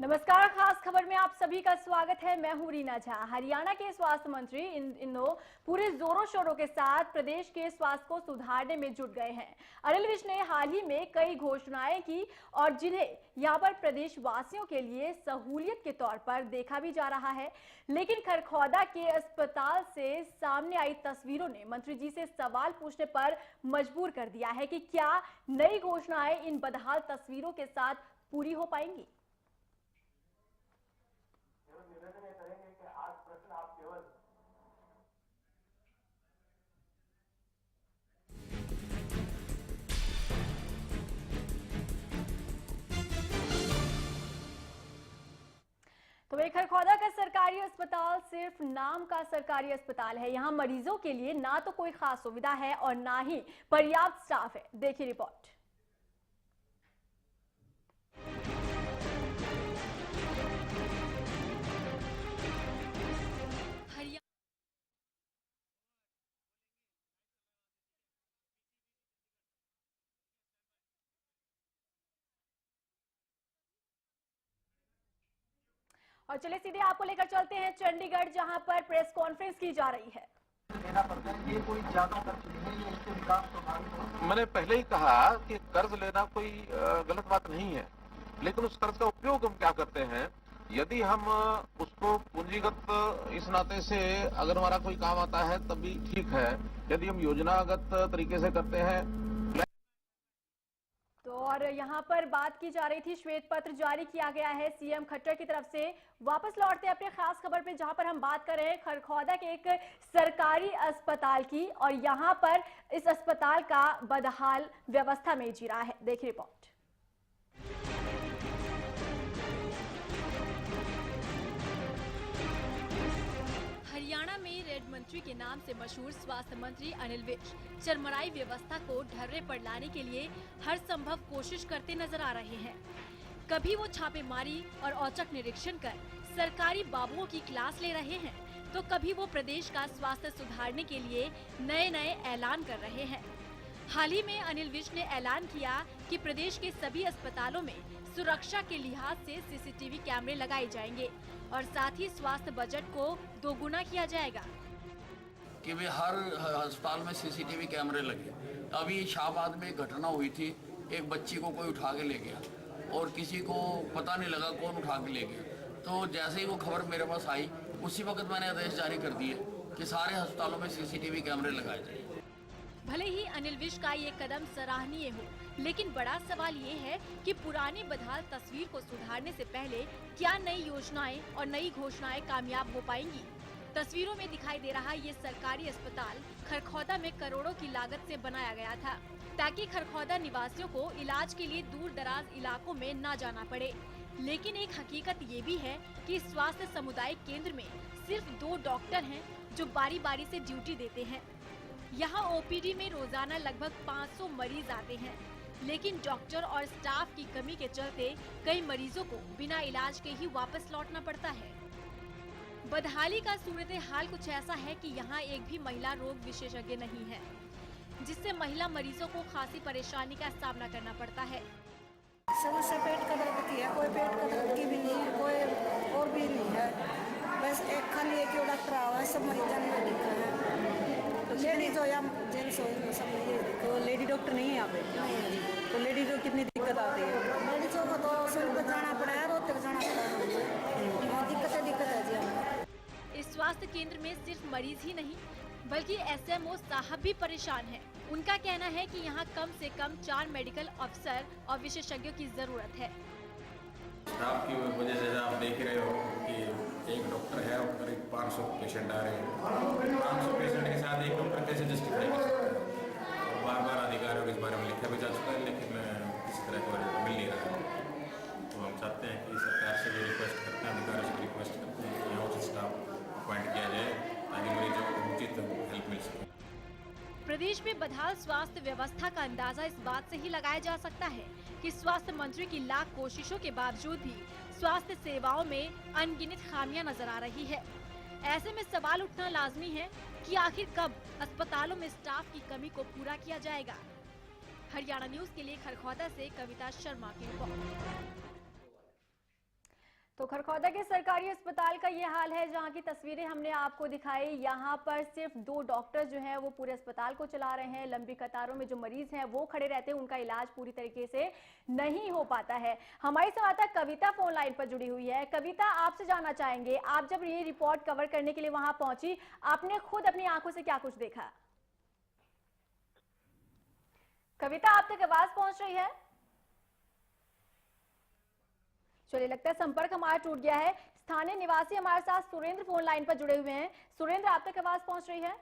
नमस्कार, खास खबर में आप सभी का स्वागत है। मैं हूं रीना झा। हरियाणा के स्वास्थ्य मंत्री इन दिनों पूरे जोरों शोरों के साथ प्रदेश के स्वास्थ्य को सुधारने में जुट गए हैं। अनिल विज ने हाल ही में कई घोषणाएं की और जिन्हें यहां पर प्रदेश वासियों के लिए सहूलियत के तौर पर देखा भी जा रहा है। लेकिन खरखौदा के अस्पताल से सामने आई तस्वीरों ने मंत्री जी से सवाल पूछने पर मजबूर कर दिया है कि क्या नई घोषणाएं इन बदहाल तस्वीरों के साथ पूरी हो पाएंगी। निवेदन करेंगे कि आज प्रश्न आप केवल तो वही खरखौदा का सरकारी अस्पताल सिर्फ नाम का सरकारी अस्पताल है। यहाँ मरीजों के लिए ना तो कोई खास सुविधा है और ना ही पर्याप्त स्टाफ है। देखिए रिपोर्ट। और चलिए सीधे आपको लेकर चलते हैं चंडीगढ़, जहां पर प्रेस कॉन्फ्रेंस की जा रही है। देना पड़ता है, ये कोई ज्यादा खर्च नहीं है, इससे विकास प्रभावित होगा। मैंने पहले ही कहा कि कर्ज लेना कोई गलत बात नहीं है, लेकिन उस कर्ज का उपयोग हम क्या करते हैं। यदि हम उसको पूंजीगत इस नाते से अगर हमारा कोई काम आता है तब भी ठीक है। यदि हम योजनागत तरीके से करते हैं तो और यहाँ पर बात की जा रही थी, श्वेत पत्र जारी किया गया है सीएम खट्टर की तरफ से। वापस लौटते हैं अपने खास खबर पे, जहां पर हम बात कर रहे हैं खरखौदा के एक सरकारी अस्पताल की और यहाँ पर इस अस्पताल का बदहाल व्यवस्था में जी रहा है। देखिए रिपोर्ट। हरियाणा में रेड मंत्री के नाम से मशहूर स्वास्थ्य मंत्री अनिल विज चरमराई व्यवस्था को ढर्रे पर लाने के लिए हर संभव कोशिश करते नजर आ रहे हैं। कभी वो छापेमारी और औचक निरीक्षण कर सरकारी बाबुओं की क्लास ले रहे हैं, तो कभी वो प्रदेश का स्वास्थ्य सुधारने के लिए नए नए ऐलान कर रहे हैं। हाल ही में अनिल विज ने ऐलान किया कि प्रदेश के सभी अस्पतालों में सुरक्षा के लिहाज से सीसीटीवी कैमरे लगाए जाएंगे और साथ ही स्वास्थ्य बजट को दोगुना किया जाएगा। कि वे हर अस्पताल में सीसीटीवी कैमरे लगे। अभी शाहबाद में एक घटना हुई थी, एक बच्ची को कोई उठा के ले गया और किसी को पता नहीं लगा कौन उठा के ले गया। तो जैसे ही वो खबर मेरे पास आई, उसी वक्त मैंने आदेश जारी कर दिए कि सारे अस्पतालों में सीसीटीवी कैमरे लगाए जाए। भले ही अनिल विज का ये कदम सराहनीय हो, लेकिन बड़ा सवाल ये है कि पुरानी बदहाल तस्वीर को सुधारने से पहले क्या नई योजनाएं और नई घोषणाएं कामयाब हो पाएंगी। तस्वीरों में दिखाई दे रहा ये सरकारी अस्पताल खरखौदा में करोड़ों की लागत से बनाया गया था, ताकि खरखौदा निवासियों को इलाज के लिए दूर दराज इलाकों में न जाना पड़े। लेकिन एक हकीकत ये भी है कि स्वास्थ्य सामुदायिक केंद्र में सिर्फ 2 डॉक्टर हैं जो बारी बारी से ड्यूटी देते हैं। यहाँ ओपीडी में रोजाना लगभग 500 मरीज आते हैं, लेकिन डॉक्टर और स्टाफ की कमी के चलते कई मरीजों को बिना इलाज के ही वापस लौटना पड़ता है। बदहाली का सूरत हाल कुछ ऐसा है कि यहाँ एक भी महिला रोग विशेषज्ञ नहीं है, जिससे महिला मरीजों को खासी परेशानी का सामना करना पड़ता है। समस्या पेट का दर्द की है, कोई पेट का दर्द की भी नहीं है, कोई और भी नहीं है। बस एक खाली एक ही डॉक्टर आवा है, सब मरीजों ने दिखा है। लेडीज हो या जेंट्स हो, सब ये तो लेडी डॉक्टर नहीं है यहाँ पे? नहीं। तो लेडीज को कितनी दिक्कत आती है? लेडीजों को तो सोनभद्र जाना पड़ा है, रोहतक जाना पड़ा है। बहुत दिक्कत है जी हमें। इस स्वास्थ्य केंद्र में सिर्फ मरीज ही नहीं बल्कि एसएमओ साहब भी परेशान हैं। उनका कहना है कि यहाँ कम से कम 4 मेडिकल अफसर और विशेषज्ञों की जरूरत है। स्टाफ की वजह से आप देख रहे हो कि एक डॉक्टर है और करीब 500 पेशेंट आ रहे हैं। 500 पेशेंट के साथ एक डॉक्टर कैसे जस्टिफाई कर सकते हैं। बार अधिकारियों के इस बारे में लिखा भी जा चुका है, लेकिन किसी तरह का मिल नहीं रहा है। तो हम चाहते हैं कि सरकार से भी रिक्वेस्ट करते हैं, अधिकारियों से रिक्वेस्ट करते हैं कि यहाँ उचित स्टाफ अपॉइंट किया जाए ताकि मरीजों को उचित हेल्प मिल सके। प्रदेश में बदहाल स्वास्थ्य व्यवस्था का अंदाजा इस बात से ही लगाया जा सकता है कि स्वास्थ्य मंत्री की लाख कोशिशों के बावजूद भी स्वास्थ्य सेवाओं में अनगिनत खामियां नजर आ रही है। ऐसे में सवाल उठना लाजमी है कि आखिर कब अस्पतालों में स्टाफ की कमी को पूरा किया जाएगा। हरियाणा न्यूज के लिए खरखौदा से कविता शर्मा की रिपोर्ट। तो खरखौदा के सरकारी अस्पताल का ये हाल है, जहां की तस्वीरें हमने आपको दिखाई। यहाँ पर सिर्फ 2 डॉक्टर जो हैं वो पूरे अस्पताल को चला रहे हैं। लंबी कतारों में जो मरीज हैं वो खड़े रहते हैं, उनका इलाज पूरी तरीके से नहीं हो पाता है। हमारी संवाददाता कविता फोन लाइन पर जुड़ी हुई है। कविता, आपसे जानना चाहेंगे, आप जब ये रिपोर्ट कवर करने के लिए वहां पहुंची, आपने खुद अपनी आंखों से क्या कुछ देखा? कविता, आप तक आवाज पहुंच रही है? चलिए, लगता है संपर्क हमारा टूट गया है। स्थानीय निवासी हमारे साथ सुरेंद्र फोन लाइन पर जुड़े हुए हैं। सुरेंद्र, आप तक आवाज पहुंच रही है?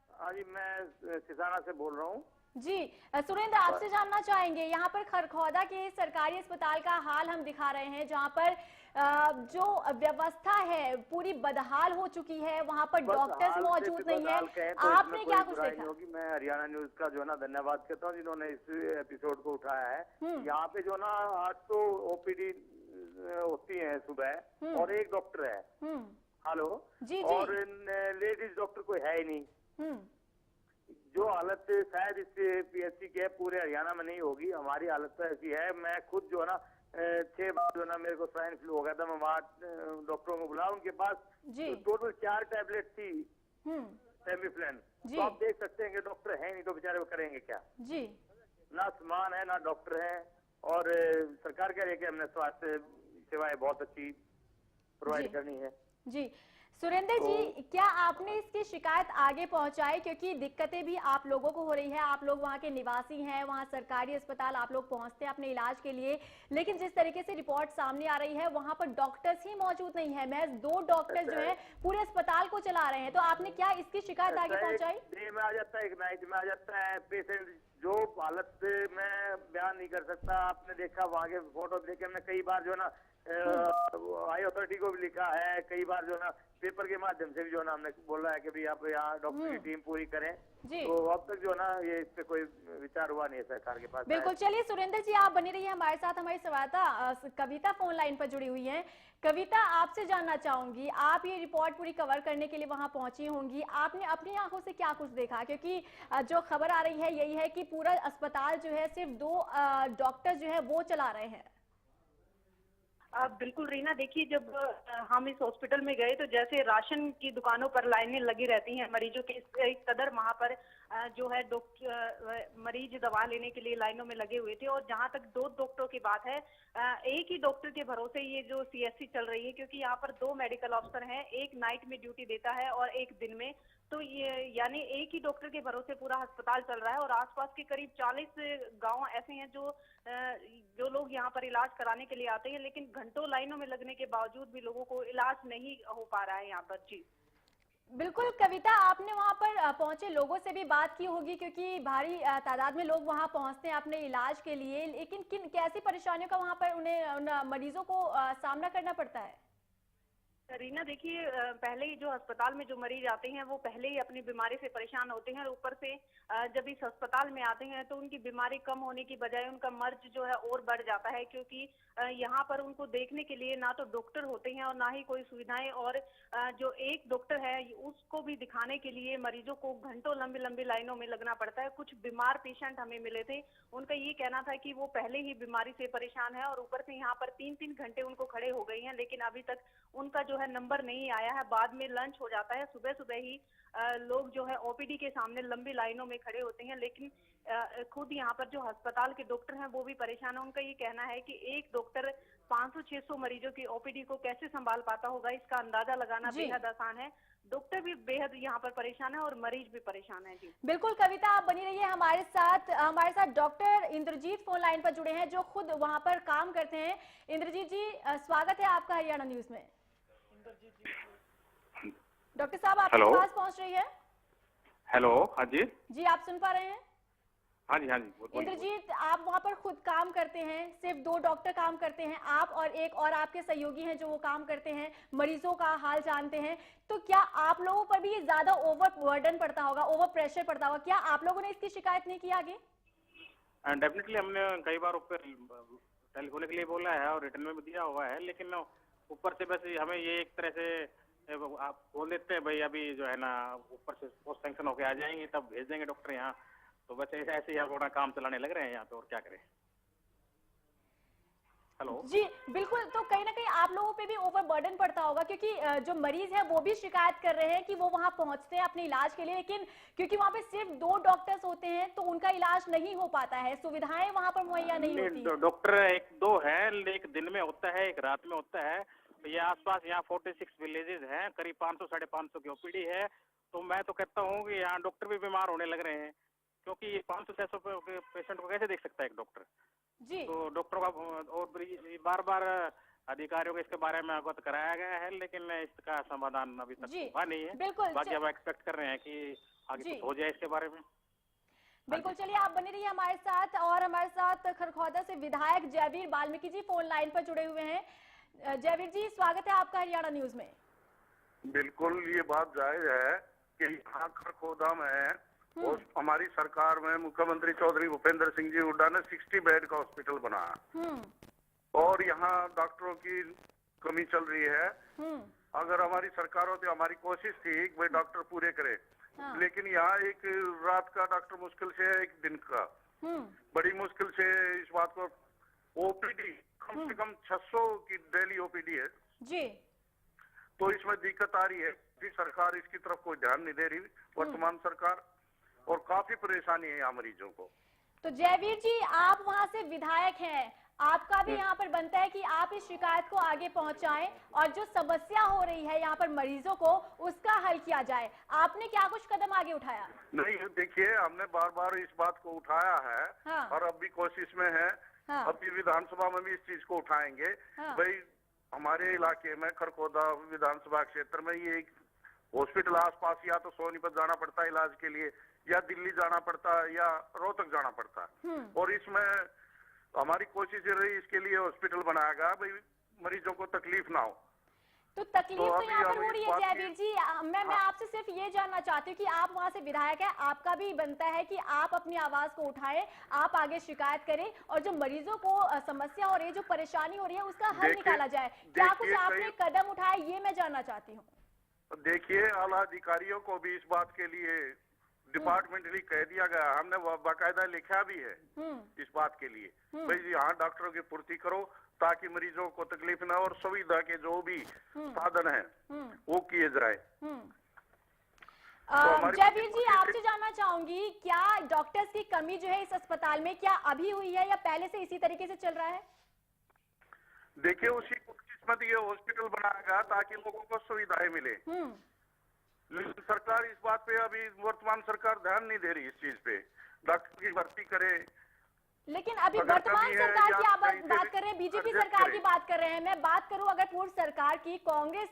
हाँ जी, मैं सिसाना से बोल रहा हूँ। जी सुरेंद्र, आपसे जानना चाहेंगे, यहाँ पर खरखौदा के सरकारी अस्पताल का हाल हम दिखा रहे हैं, जहाँ पर जो व्यवस्था है पूरी बदहाल हो चुकी है। वहाँ पर डॉक्टर्स मौजूद नहीं है। आपने क्या कुछ देखा? मैं हरियाणा न्यूज का जो है ना धन्यवाद करता हूँ जिन्होंने इस एपिसोड को उठाया है। यहाँ पे जो ना 800 OPD होती है सुबह और एक डॉक्टर है। हेलो जी। और लेडीज डॉक्टर कोई है ही नहीं। जो हालत शायद इस PSC के पूरे हरियाणा में नहीं होगी, हमारी हालत तो ऐसी है। मैं खुद जो है ना 6 बार जो है ना मेरे को स्वाइन फ्लू हो गया था। मैं वहाँ डॉक्टरों को बुलाया, उनके पास टोटल 4 टैबलेट थी टेमीफ्लेन। तो आप देख सकते हैं कि डॉक्टर है नहीं तो बेचारे वो करेंगे क्या जी। ना सामान है ना डॉक्टर है। और सरकार कह रही है कि हमने स्वास्थ्य सेवाएं बहुत अच्छी प्रोवाइड करनी है जी। सुरेंद्र जी, क्या आपने इसकी शिकायत आगे पहुंचाई? क्योंकि दिक्कतें भी आप लोगों को हो रही है, आप लोग वहां के निवासी हैं, वहां सरकारी अस्पताल आप लोग पहुंचते हैं अपने इलाज के लिए, लेकिन जिस तरीके से रिपोर्ट सामने आ रही है वहां पर डॉक्टर्स ही मौजूद नहीं है। महज 2 डॉक्टर जो है पूरे अस्पताल को चला रहे हैं। तो आपने क्या इसकी शिकायत आगे पहुंचाई? डे में आ जाता है, एक नाइट में आ जाता है पेशेंट, जो हालत मैं बयान नहीं कर सकता। आपने देखा वहाँ के फोटो देखे, हमने कई बार जो है ना हाई अथॉरिटी को भी लिखा है, कई बार जो है ना पेपर के माध्यम से भी जो है ना हमने बोला है कि भाई आप यहाँ डॉक्टर की टीम पूरी करें। तो अब तक जो है ना ये इस पे कोई विचार हुआ नहीं है सरकार के पास। बिल्कुल। चलिए सुरेंद्र जी, आप बने रहिए हमारे साथ। हमारी संवाददाता कविता फोन लाइन पर जुड़ी हुई है। कविता, आपसे जानना चाहूंगी, आप ये रिपोर्ट पूरी कवर करने के लिए वहां पहुंची होंगी, आपने अपनी आंखों से क्या कुछ देखा? क्योंकि जो खबर आ रही है यही है कि पूरा अस्पताल जो है सिर्फ 2 डॉक्टर जो है वो चला रहे हैं। बिल्कुल रीना, देखिए जब हम इस हॉस्पिटल में गए तो जैसे राशन की दुकानों पर लाइनें लगी रहती हैं मरीजों के, इस कदर वहां पर जो है मरीज दवा लेने के लिए लाइनों में लगे हुए थे। और जहां तक 2 डॉक्टरों की बात है, एक ही डॉक्टर के भरोसे ये जो CSC चल रही है, क्योंकि यहाँ पर 2 मेडिकल ऑफिसर हैं, एक नाइट में ड्यूटी देता है और एक दिन में। तो ये यानी एक ही डॉक्टर के भरोसे पूरा अस्पताल चल रहा है। और आसपास के करीब 40 गांव ऐसे हैं जो लोग यहाँ पर इलाज कराने के लिए आते हैं, लेकिन घंटों लाइनों में लगने के बावजूद भी लोगों को इलाज नहीं हो पा रहा है यहाँ पर। जी बिल्कुल। कविता, आपने वहां पर पहुंचे लोगों से भी बात की होगी, क्योंकि भारी तादाद में लोग वहां पहुंचते हैं अपने इलाज के लिए, लेकिन कैसी परेशानियों का वहां पर उन मरीजों को सामना करना पड़ता है? रीना, देखिए पहले ही जो अस्पताल में जो मरीज आते हैं वो पहले ही अपनी बीमारी से परेशान होते हैं, और ऊपर से जब इस अस्पताल में आते हैं तो उनकी बीमारी कम होने की बजाय उनका मर्ज जो है और बढ़ जाता है, क्योंकि यहाँ पर उनको देखने के लिए ना तो डॉक्टर होते हैं और ना ही कोई सुविधाएं। और जो एक डॉक्टर है उसको भी दिखाने के लिए मरीजों को घंटों लंबी लंबी लाइनों में लगना पड़ता है। कुछ बीमार पेशेंट हमें मिले थे, उनका ये कहना था कि वो पहले ही बीमारी से परेशान है और ऊपर से यहाँ पर 3-3 घंटे उनको खड़े हो गए हैं, लेकिन अभी तक उनका जो है नंबर नहीं आया है। बाद में लंच हो जाता है, सुबह सुबह ही लोग जो है OPD के सामने लंबी लाइनों में खड़े होते हैं, लेकिन खुद यहाँ पर जो अस्पताल के डॉक्टर हैं वो भी परेशान है। उनका ये कहना है कि एक डॉक्टर 500-600 मरीजों की OPD को कैसे संभाल पाता होगा, इसका अंदाजा लगाना बेहद आसान है। डॉक्टर भी बेहद यहाँ पर परेशान है और मरीज भी परेशान है। जी बिल्कुल। कविता, आप बनी रहिए हमारे साथ डॉक्टर इंद्रजीत फोन लाइन पर जुड़े हैं, जो खुद वहां पर काम करते हैं। इंद्रजीत जी, स्वागत है आपका हरियाणा न्यूज में। डॉक्टर साहब, आपकी आवाज पहुंच रही है? हेलो, हाँ जी। जी, आप सुन पा रहे हैं? हाँ जी। इंद्रजीत, आप वहाँ पर खुद काम करते हैं, सिर्फ 2 डॉक्टर काम करते हैं, आप और एक और आपके सहयोगी हैं जो वो काम करते हैं, मरीजों का हाल जानते हैं। तो क्या आप लोगों पर भी ये ज्यादा ओवर बर्डन पड़ता होगा, ओवर प्रेशर पड़ता होगा? क्या आप लोगों ने इसकी शिकायत नहीं की आगे? डेफिनेटली हमने कई बार ऊपर टेलीफोन के लिए बोला है और रिटर्न में भी दिया हुआ है, लेकिन ऊपर से बस हमें ये एक तरह से आप बोल देते हैं भाई अभी जो है ना ऊपर से पोस्ट सैंक्शन होके आ जाएंगे तब भेज देंगे डॉक्टर यहाँ। तो बस ऐसे ही अपना काम चलाने लग रहे हैं यहाँ पे, और क्या करें। हेलो जी बिल्कुल, तो कहीं ना कहीं आप लोगों पे भी ओवरबर्डन पड़ता होगा, क्योंकि जो मरीज है वो भी शिकायत कर रहे हैं कि वो वहां पहुंचते हैं अपने इलाज के लिए, लेकिन क्योंकि वहां पे सिर्फ 2 डॉक्टर्स होते हैं तो उनका इलाज नहीं हो पाता है, सुविधाएं वहां पर मुहैया नहीं होती है। डॉक्टर 1-2 है, एक दिन में होता है, एक रात में होता है। ये आसपास यहाँ 46 विलेजेस हैं, करीब 500-550 की ओपीडी है। तो मैं तो कहता हूँ कि यहाँ डॉक्टर भी बीमार होने लग रहे हैं, क्योंकि ये 500-600 पेशेंट को कैसे देख सकता है एक डॉक्टर। जी तो डॉक्टरों का और बार-बार अधिकारियों को इसके बारे में अवगत कराया गया है, लेकिन इसका समाधान अभी तक हुआ नहीं है। बिल्कुल, बाकी हम एक्सपेक्ट कर रहे हैं कि आगे कुछ हो जाए इसके बारे में। बिल्कुल, चलिए आप बने रहिए हमारे साथ। और हमारे साथ खरखौदा से विधायक जयवीर वाल्मीकि जी फोन लाइन पर जुड़े हुए हैं। जयवीर जी, स्वागत है आपका हरियाणा न्यूज में। बिल्कुल, ये बात जायज है कि यहाँ खरखौदा में और हमारी सरकार में मुख्यमंत्री चौधरी भूपेंद्र सिंह जी हुड्डा ने 60 बेड का हॉस्पिटल बनाया और यहाँ डॉक्टरों की कमी चल रही है। अगर हमारी सरकार होती, हमारी कोशिश थी कि भाई डॉक्टर पूरे करे, लेकिन यहाँ एक रात का डॉक्टर मुश्किल से है, एक दिन का बड़ी मुश्किल से इस बात को। ओपीडी कम से कम 600 की डेली ओपीडी है जी, तो इसमें दिक्कत आ रही है कि सरकार इसकी तरफ कोई ध्यान नहीं दे रही, वर्तमान सरकार, और काफी परेशानी है यहाँ मरीजों को। तो जयवीर जी, आप वहां से विधायक हैं, आपका भी यहाँ पर बनता है कि आप इस शिकायत को आगे पहुंचाएं और जो समस्या हो रही है यहाँ पर मरीजों को, उसका हल किया जाए। आपने क्या कुछ कदम आगे उठाया? नहीं, देखिए, हमने बार बार इस बात को उठाया है। हाँ। और अब भी कोशिश में है। हाँ। अब भी विधानसभा में भी इस चीज को उठाएंगे। हाँ। भाई हमारे इलाके में खरखौदा विधानसभा क्षेत्र में ये एक हॉस्पिटल आसपास, या तो सोनीपत जाना पड़ता है इलाज के लिए, या दिल्ली जाना पड़ता है, या रोहतक जाना पड़ता है। और इसमें हमारी कोशिश रही इसके लिए हॉस्पिटल बनाया गया, भाई मरीजों को तकलीफ ना हो। तो तकलीफ तो यहाँ पर हो रही है जयवीर जी। मैं आपसे सिर्फ ये जानना चाहती हूँ कि आप वहाँ से विधायक है, आपका भी बनता है कि आप अपनी आवाज को उठाएं, आप आगे शिकायत करें और जो मरीजों को समस्या हो रही है, जो परेशानी हो रही है, उसका हल निकाला जाए। क्या कुछ आपने कदम उठाए, ये मैं जानना चाहती हूँ। देखिए, आला अधिकारियों को भी इस बात के लिए डिपार्टमेंटली कह दिया गया, हमने बाकायदा लिखा भी है इस बात के लिए, भाई यहाँ डॉक्टरों की पूर्ति करो ताकि मरीजों को तकलीफ न हो, और सुविधा के जो भी साधन है वो किए जाए। जयवीर जी, आपसे जानना चाहूंगी, क्या डॉक्टर्स की कमी जो है इस अस्पताल में, क्या अभी हुई है या पहले से इसी तरीके से चल रहा है? देखिए, उसी किस्मत ये हॉस्पिटल बनाया गया ताकि लोगों को सुविधाएं मिले, लेकिन सरकार इस बात पे, अभी वर्तमान सरकार ध्यान नहीं दे रही इस चीज पे, डॉक्टर की भर्ती करे। लेकिन अभी वर्तमान सरकार की आप बात कर रहे हैं, बीजेपी सरकार की बात कर रहे हैं। मैं बात करूं अगर पूर्व सरकार की, कांग्रेस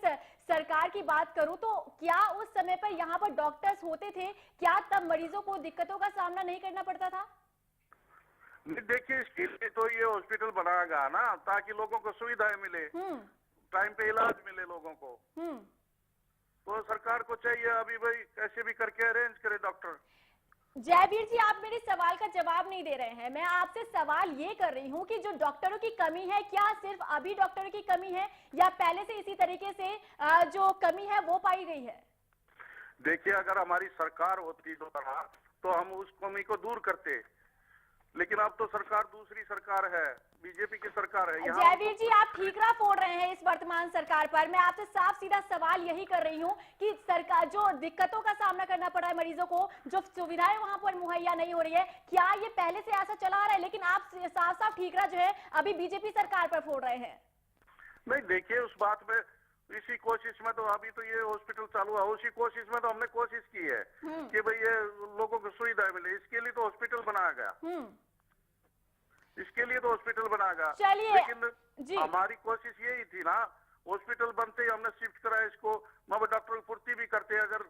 सरकार की बात करूं, तो क्या उस समय पर यहाँ पर डॉक्टर्स होते थे? क्या तब मरीजों को दिक्कतों का सामना नहीं करना पड़ता था? देखिए, इसके लिए तो ये हॉस्पिटल बनाया गया ना ताकि लोगों को सुविधाएं मिले, टाइम पे इलाज मिले लोगों को। तो सरकार को चाहिए अभी भाई कैसे भी करके अरेंज करे डॉक्टर। जयवीर जी, आप मेरे सवाल का जवाब नहीं दे रहे हैं। मैं आपसे सवाल ये कर रही हूँ कि जो डॉक्टरों की कमी है, क्या सिर्फ अभी डॉक्टरों की कमी है या पहले से इसी तरीके से जो कमी है वो पाई गई है? देखिए, अगर हमारी सरकार होती दोबारा तो हम उस कमी को दूर करते, लेकिन अब तो सरकार दूसरी सरकार है, बीजेपी की सरकार है। जयवीर जी, आप ठीकरा फोड़ रहे हैं इस वर्तमान सरकार पर। मैं आपसे साफ सीधा सवाल यही कर रही हूँ कि सरकार जो दिक्कतों का सामना करना पड़ रहा है मरीजों को, जो सुविधाएं वहां पर मुहैया नहीं हो रही है, क्या ये पहले से ऐसा चला आ रहा है? लेकिन आप साफ साफ ठीकरा जो है अभी बीजेपी सरकार पर फोड़ रहे हैं। नहीं, देखिए, उस बात में इसी कोशिश में तो अभी तो ये हॉस्पिटल चालू है, उसी कोशिश में तो हमने कोशिश की है कि भाई ये लोगों को सुविधाएं मिले, इसके लिए तो हॉस्पिटल बनाया गया, इसके लिए तो हॉस्पिटल बनाया गया। लेकिन हमारी कोशिश यही थी ना, हॉस्पिटल बनते ही हमने शिफ्ट कराया इसको, वहां डॉक्टर की पूर्ति भी करते, अगर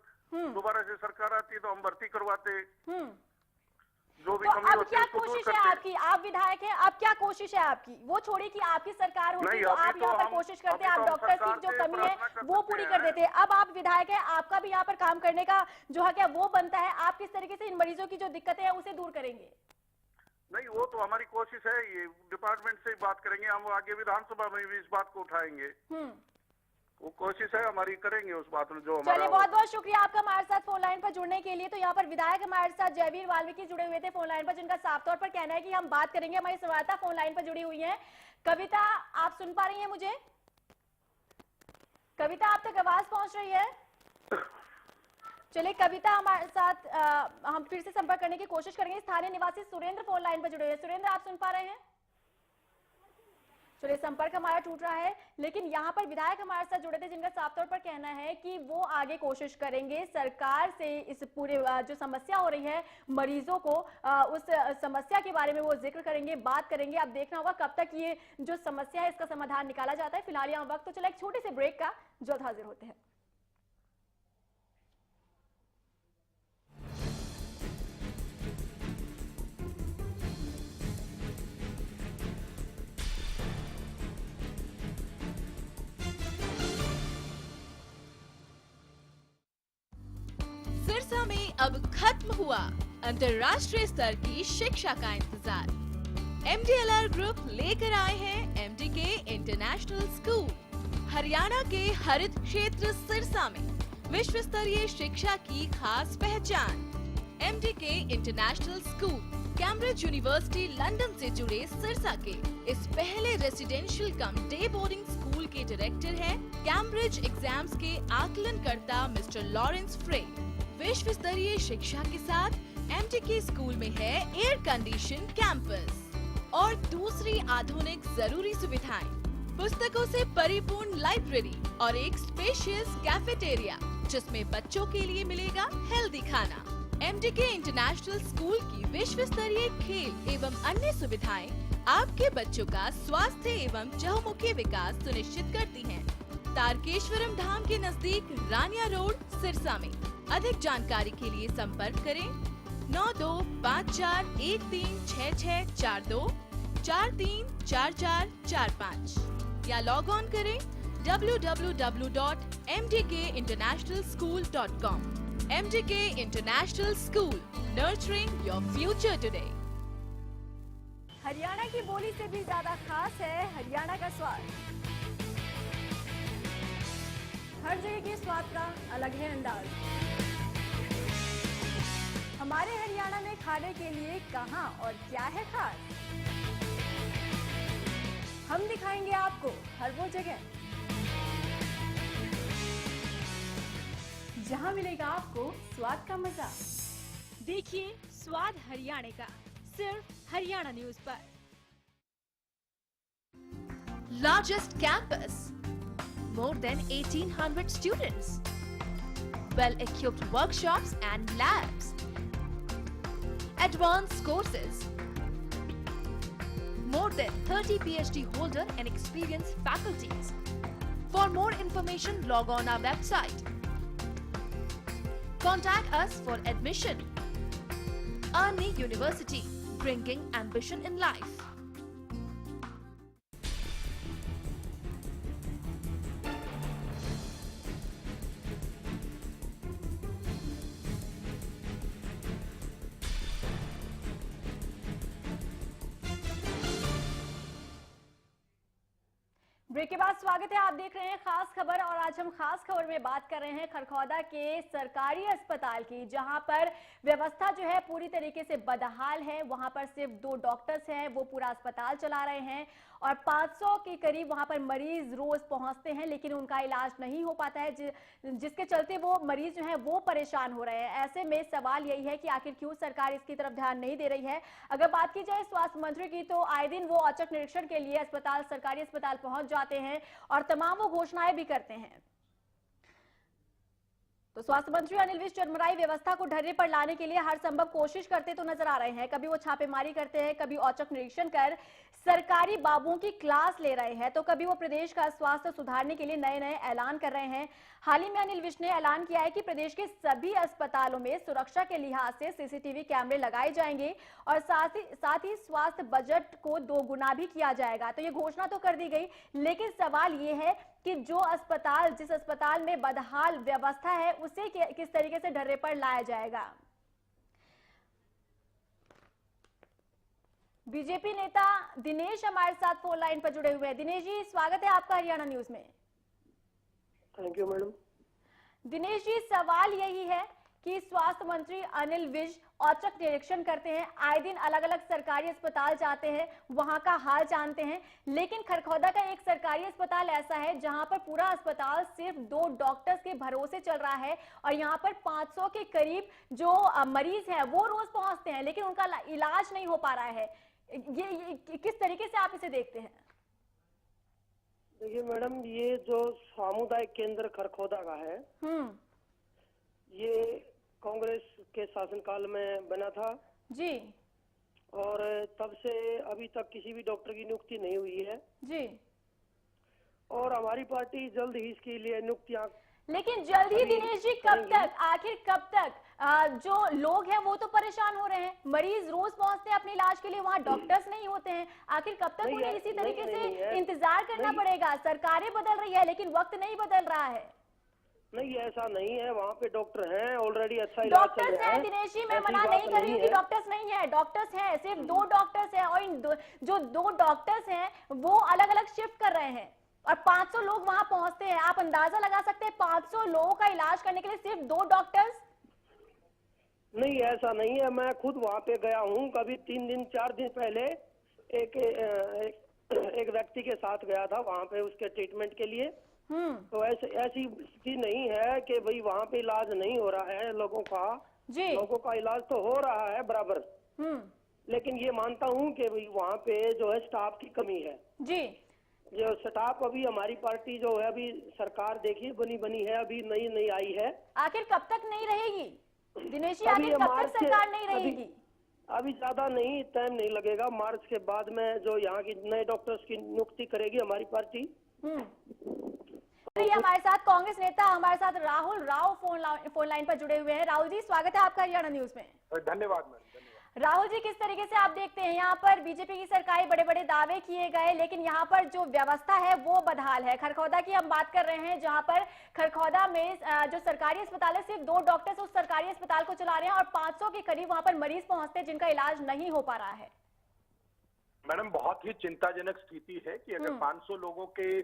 दोबारा से सरकार आती तो हम भर्ती करवाते, जो भी कमी होती है उसको दूर करते। क्या कोशिश है आपकी? आप विधायक हैं, अब क्या कोशिश है आपकी? वो छोड़िए कि आपकी सरकार होती तो आप यहाँ पर कोशिश करते, आप डॉक्टर्स की जो कमी है वो पूरी कर देते। अब आप विधायक है, आपका भी यहाँ पर काम करने का जो है क्या वो बनता है, आप किस तरीके से इन मरीजों की जो दिक्कतें हैं उसे दूर करेंगे? नहीं, वो तो हमारी कोशिश है, ये डिपार्टमेंट से ही बात करेंगे हम, आगे विधानसभा में भी इस बात को उठाएंगे। वो कोशिश है हमारी, करेंगे उस बात में जो चलिए, हमारा। बहुत बहुत शुक्रिया आपका हमारे साथ फोन लाइन पर जुड़ने के लिए। तो यहाँ पर विधायक हमारे साथ जयवीर वाल्मीकि जुड़े हुए थे फोन लाइन पर, जिनका साफ तौर पर कहना है कि हम बात करेंगे। हमारी संवाददाता फोन लाइन पर जुड़ी हुई है। कविता, आप सुन पा रही हैं मुझे? कविता, आप तक आवाज पहुंच रही है? चलिए कविता, हमारे साथ हम फिर से संपर्क करने की कोशिश करेंगे। स्थानीय निवासी सुरेंद्र फोन लाइन पर जुड़े हुए हैं। सुरेंद्र, आप सुन पा रहे हैं? चलिए, संपर्क हमारा टूट रहा है, लेकिन यहाँ पर विधायक हमारे साथ जुड़े थे, जिनका साफ तौर पर कहना है कि वो आगे कोशिश करेंगे सरकार से इस पूरे जो समस्या हो रही है मरीजों को, उस समस्या के बारे में वो जिक्र करेंगे, बात करेंगे। अब देखना होगा कब तक ये जो समस्या है इसका समाधान निकाला जाता है। फिलहाल यहाँ वक्त तो चला एक छोटे से ब्रेक का, जल्द हाजिर होते हैं। सिरसा में अब खत्म हुआ अंतर्राष्ट्रीय स्तर की शिक्षा का इंतजार। MDLR ग्रुप लेकर आए हैं MDK इंटरनेशनल स्कूल। हरियाणा के हरित क्षेत्र सिरसा में विश्व स्तरीय शिक्षा की खास पहचान। MDK international school Cambridge university London से जुड़े सिरसा के इस पहले रेसिडेंशियल कम डे बोर्डिंग स्कूल के डायरेक्टर हैं कैम्ब्रिज एग्जाम्स के आकलनकर्ता मिस्टर लॉरेंस फ्रे। विश्व स्तरीय शिक्षा के साथ MDK स्कूल में है एयर कंडीशन कैंपस और दूसरी आधुनिक जरूरी सुविधाएं, पुस्तकों से परिपूर्ण लाइब्रेरी और एक स्पेशियस कैफेटेरिया, जिसमें बच्चों के लिए मिलेगा हेल्दी खाना। MDK इंटरनेशनल स्कूल की विश्व स्तरीय खेल एवं अन्य सुविधाएं आपके बच्चों का स्वास्थ्य एवं चहुमुखी विकास सुनिश्चित करती हैं। तारकेश्वरम धाम के नजदीक रानिया रोड, सिरसा में। अधिक जानकारी के लिए संपर्क करें 9254136642 434445 या लॉग ऑन करें www.mdkinternationalschool.com। MDK international school, nurturing your future today. Haryana की बोली से भी ज्यादा खास है हरियाणा का स्वाद। हर जगह के स्वाद का अलग है अंदाज। हमारे हरियाणा में खाने के लिए कहां और क्या है खास, हम दिखाएंगे आपको हर वो जगह जहां मिलेगा आपको स्वाद का मजा। देखिए स्वाद हरियाणा का सिर्फ हरियाणा न्यूज पर। Largest campus, more than 1800 students, well-equipped workshops and labs, advanced courses, more than 30 PhD holder and experienced faculties. For more information, log on our website. Contact us for admission. Army University, bringing ambition in life. Break के बाद स्वागत है, आप देख रहे हैं खास खबर। और आज हम खास खबर में बात कर रहे हैं खरखौदा के सरकारी अस्पताल की, जहां पर व्यवस्था जो है पूरी तरीके से बदहाल है। वहां पर सिर्फ 2 डॉक्टर्स हैं, वो पूरा अस्पताल चला रहे हैं और 500 के करीब वहां पर मरीज रोज पहुंचते हैं, लेकिन उनका इलाज नहीं हो पाता है, जिसके चलते वो मरीज जो है वो परेशान हो रहे हैं। ऐसे में सवाल यही है कि आखिर क्यों सरकार इसकी तरफ ध्यान नहीं दे रही है। अगर बात की जाए स्वास्थ्य मंत्री की, तो आए दिन वो औचक निरीक्षण के लिए सरकारी अस्पताल पहुंच जाते हैं और तमाम वो घोषणाएं भी करते हैं। तो स्वास्थ्य मंत्री अनिल विज चरमराई व्यवस्था को ढर्रे पर लाने के लिए हर संभव कोशिश करते तो नजर आ रहे हैं। कभी वो छापेमारी करते हैं, कभी औचक निरीक्षण कर सरकारी बाबुओं की क्लास ले रहे हैं, तो कभी वो प्रदेश का स्वास्थ्य सुधारने के लिए नए नए ऐलान कर रहे हैं। हाल ही में अनिल विज ने ऐलान किया है कि प्रदेश के सभी अस्पतालों में सुरक्षा के लिहाज से CCTV कैमरे लगाए जाएंगे और साथ ही स्वास्थ्य बजट को 2 गुना भी किया जाएगा। तो ये घोषणा तो कर दी गई, लेकिन सवाल ये है कि जिस अस्पताल में बदहाल व्यवस्था है, उसे किस तरीके से ढर्रे पर लाया जाएगा। बीजेपी नेता दिनेश हमारे साथ फोन लाइन पर जुड़े हुए हैं। दिनेश जी, स्वागत है आपका हरियाणा न्यूज में। Thank you madam. Dinesh ji, सवाल यही है कि स्वास्थ्य मंत्री अनिल विज औचक निरीक्षण करते हैं, आए दिन अलग अलग सरकारी अस्पताल जाते हैं, वहां का हाल जानते हैं, लेकिन खरखौदा का एक सरकारी अस्पताल ऐसा है जहां पर पूरा अस्पताल सिर्फ 2 डॉक्टर्स के भरोसे चल रहा है और यहां पर 500 के करीब जो मरीज हैं वो रोज पहुंचते हैं, लेकिन उनका इलाज नहीं हो पा रहा है। ये किस तरीके से आप इसे देखते हैं? देखिए मैडम, ये जो सामुदायिक केंद्र खरखौदा का है, ये कांग्रेस के शासनकाल में बना था जी, और तब से अभी तक किसी भी डॉक्टर की नियुक्ति नहीं हुई है जी, और हमारी पार्टी जल्द ही इसके लिए नियुक्तियां। लेकिन जल्दी दिनेश जी कब तक, आखिर कब तक? जो लोग हैं वो तो परेशान हो रहे हैं, मरीज रोज पहुंचते हैं अपने इलाज के लिए, वहाँ डॉक्टर्स नहीं होते हैं, आखिर कब तक उन्हें इसी तरीके से इंतजार करना पड़ेगा? सरकारें बदल रही है लेकिन वक्त नहीं बदल रहा है। नहीं, ऐसा नहीं है, वहाँ पे डॉक्टर हैं ऑलरेडी, अच्छा इलाज चल डॉक्टर्स रहा है। हैं दिनेश जी, मैं मना नहीं कर रही हूँ कि डॉक्टर्स नहीं है, डॉक्टर्स हैं, सिर्फ 2 डॉक्टर्स हैं और इन जो 2 डॉक्टर्स हैं वो अलग अलग शिफ्ट कर रहे हैं और 500 लोग वहां पहुंचते हैं। आप अंदाजा लगा सकते हैं 500 लोगों का इलाज करने के लिए सिर्फ 2 डॉक्टर्स? नहीं, ऐसा नहीं है, मैं खुद वहाँ पे गया हूँ, कभी 3 दिन 4 दिन पहले एक व्यक्ति के साथ गया था वहाँ पे उसके ट्रीटमेंट के लिए। तो ऐसी चीज नहीं है कि भाई वहाँ पे इलाज नहीं हो रहा है लोगों का जी, लोगों का इलाज तो हो रहा है बराबर, लेकिन ये मानता हूँ कि भाई वहाँ पे जो है स्टाफ की कमी है जी। जो स्टाफ अभी हमारी पार्टी जो है अभी सरकार देखिए बनी है, अभी नई आई है। आखिर कब तक नहीं रहेगी दिनेश जी? आखिर कब तक सरकार नहीं रहेगी? अभी ज्यादा नहीं, टाइम नहीं लगेगा, मार्च के बाद में जो यहाँ की नए डॉक्टर्स की नियुक्ति करेगी हमारी पार्टी। हमारे साथ कांग्रेस नेता, हमारे साथ राहुल राव फोन लाइन पर जुड़े हुए हैं। राहुल जी, स्वागत है आपका हरियाणा न्यूज में। धन्यवाद मैडम। राहुल जी, किस तरीके से आप देखते हैं, यहाँ पर बीजेपी की सरकार बड़े बड़े दावे किए गए लेकिन यहाँ पर जो व्यवस्था है वो बदहाल है। खरखौदा की हम बात कर रहे हैं जहाँ पर खरखौदा में जो सरकारी अस्पताल है सिर्फ 2 डॉक्टर्स उस सरकारी अस्पताल को चला रहे हैं और 500 के करीब वहाँ पर मरीज पहुंचते हैं जिनका इलाज नहीं हो पा रहा है। मैडम, बहुत ही चिंताजनक स्थिति है कि अगर 500 लोगों के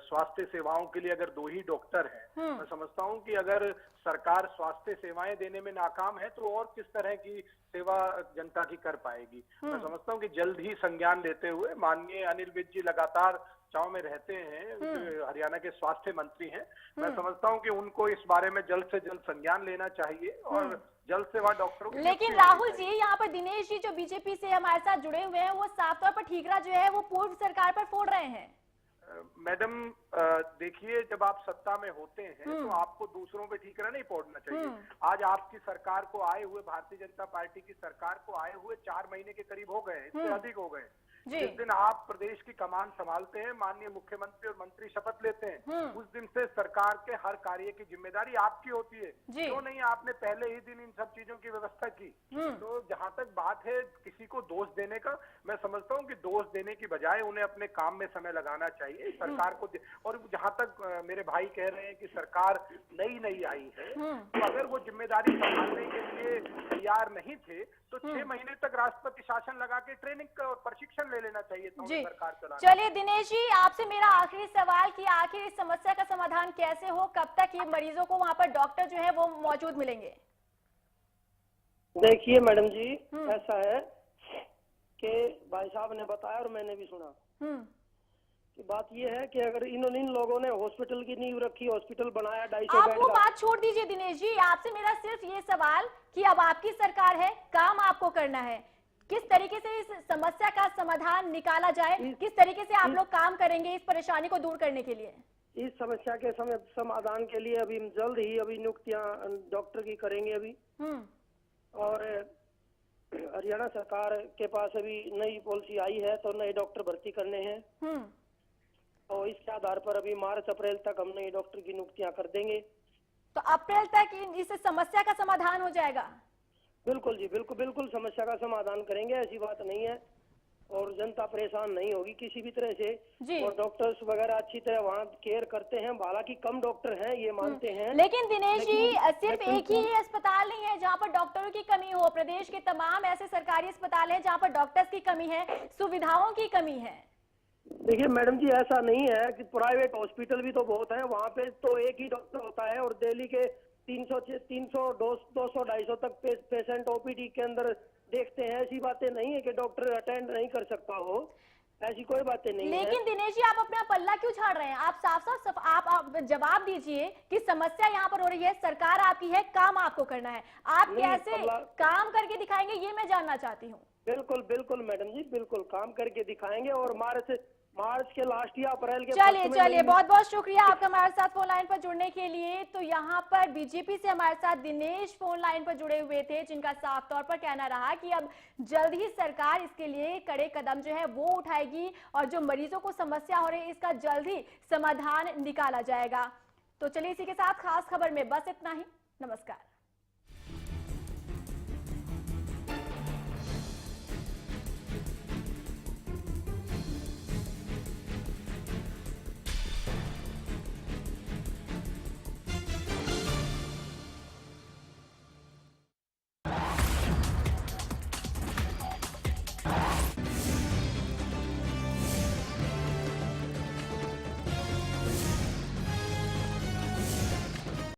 स्वास्थ्य सेवाओं के लिए अगर 2 ही डॉक्टर हैं, मैं समझता हूं कि अगर सरकार स्वास्थ्य सेवाएं देने में नाकाम है तो और किस तरह की सेवा जनता की कर पाएगी। मैं समझता हूं कि जल्द ही संज्ञान लेते हुए माननीय अनिल विज जी लगातार चर्चाओं में रहते हैं, जो हरियाणा के स्वास्थ्य मंत्री हैं, मैं समझता हूं कि उनको इस बारे में जल्द से जल्द संज्ञान लेना चाहिए और जल्द से वहाँ डॉक्टरों की। लेकिन राहुल जी, यहाँ पर दिनेश जी जो बीजेपी से हमारे साथ जुड़े हुए हैं वो साफ तौर पर ठीकरा जो है वो पूर्व सरकार पर फोड़ रहे हैं। मैडम देखिए, जब आप सत्ता में होते हैं तो आपको दूसरों पे ठीकरा नहीं फोड़ना चाहिए। आज आपकी सरकार को आए हुए, भारतीय जनता पार्टी की सरकार को आए हुए 4 महीने के करीब हो गए, इससे अधिक हो गए। जिस दिन आप प्रदेश की कमान संभालते हैं, माननीय मुख्यमंत्री और मंत्री शपथ लेते हैं, उस दिन से सरकार के हर कार्य की जिम्मेदारी आपकी होती है। क्यों नहीं आपने पहले ही दिन इन सब चीजों की व्यवस्था की? तो जहां तक बात है किसी को दोष देने का, मैं समझता हूं कि दोष देने की बजाय उन्हें अपने काम में समय लगाना चाहिए सरकार को। और जहां तक मेरे भाई कह रहे हैं कि सरकार नई आई है, तो अगर वो जिम्मेदारी संभालने के लिए तैयार नहीं थे तो 6 महीने तक राष्ट्रपति शासन लगा के ट्रेनिंग और प्रशिक्षण ले लेना चाहिए सरकार चलाने। चलिए दिनेश जी, आपसे मेरा आखिरी सवाल कि आखिर इस समस्या का समाधान कैसे हो, कब तक ये मरीजों को वहाँ पर डॉक्टर जो है वो मौजूद मिलेंगे? देखिए मैडम जी, ऐसा है कि भाई साहब ने बताया और मैंने भी सुना कि बात ये है कि अगर इन लोगों ने हॉस्पिटल की नींव रखी, हॉस्पिटल बनाया 250 आप वो बात छोड़ दीजिए दिनेश जी, आपसे मेरा सिर्फ ये सवाल कि अब आपकी सरकार है, काम आपको करना है, किस तरीके से इस समस्या का समाधान निकाला जाए, किस तरीके से आप लोग काम करेंगे इस परेशानी को दूर करने के लिए? इस समस्या के समाधान के लिए अभी जल्द ही नियुक्तियां डॉक्टर की करेंगे अभी। और हरियाणा सरकार के पास अभी नई पॉलिसी आई है तो नए डॉक्टर भर्ती करने हैं और इसके आधार पर अभी मार्च अप्रैल तक हम नए डॉक्टर की नियुक्तियां कर देंगे। तो अप्रैल तक इस समस्या का समाधान हो जाएगा? बिल्कुल जी, बिल्कुल समस्या का समाधान करेंगे, ऐसी बात नहीं है। और जनता परेशान नहीं होगी किसी भी तरह से जी। और डॉक्टर्स वगैरह अच्छी तरह वहाँ केयर करते हैं, हालांकि कम डॉक्टर हैं ये मानते हैं। लेकिन दिनेश जी, सिर्फ एक ही अस्पताल नहीं है जहाँ पर डॉक्टरों की कमी हो, प्रदेश के तमाम ऐसे सरकारी अस्पताल हैं जहाँ पर डॉक्टर्स की कमी है, सुविधाओं की कमी है। देखिए मैडम जी, ऐसा नहीं है कि प्राइवेट हॉस्पिटल भी तो बहुत है, वहाँ पे तो एक ही डॉक्टर होता है और दिल्ली के 300 200 250 तक पेशेंट ओपीडी के अंदर देखते हैं। ऐसी बातें नहीं है कि डॉक्टर अटेंड नहीं कर सकता हो, ऐसी कोई बातें नहीं है। लेकिन दिनेश जी, आप अपना पल्ला क्यों झाड़ रहे हैं? आप साफ आप जवाब दीजिए कि समस्या यहाँ पर हो रही है, सरकार आपकी है, काम आपको करना है, आप कैसे काम करके दिखाएंगे ये मैं जानना चाहती हूँ। बिल्कुल बिल्कुल मैडम जी, बिल्कुल काम करके दिखाएंगे और मार्च के लास्ट या अप्रैल के चलिए बहुत बहुत शुक्रिया आपका हमारे साथ फोन लाइन पर जुड़ने के लिए। तो यहाँ पर बीजेपी से हमारे साथ दिनेश फोन लाइन पर जुड़े हुए थे, जिनका साफ तौर पर कहना रहा कि अब जल्द ही सरकार इसके लिए कड़े कदम जो है वो उठाएगी और जो मरीजों को समस्या हो रही है इसका जल्द ही समाधान निकाला जाएगा। तो चलिए इसी के साथ खास खबर में बस इतना ही। नमस्कार।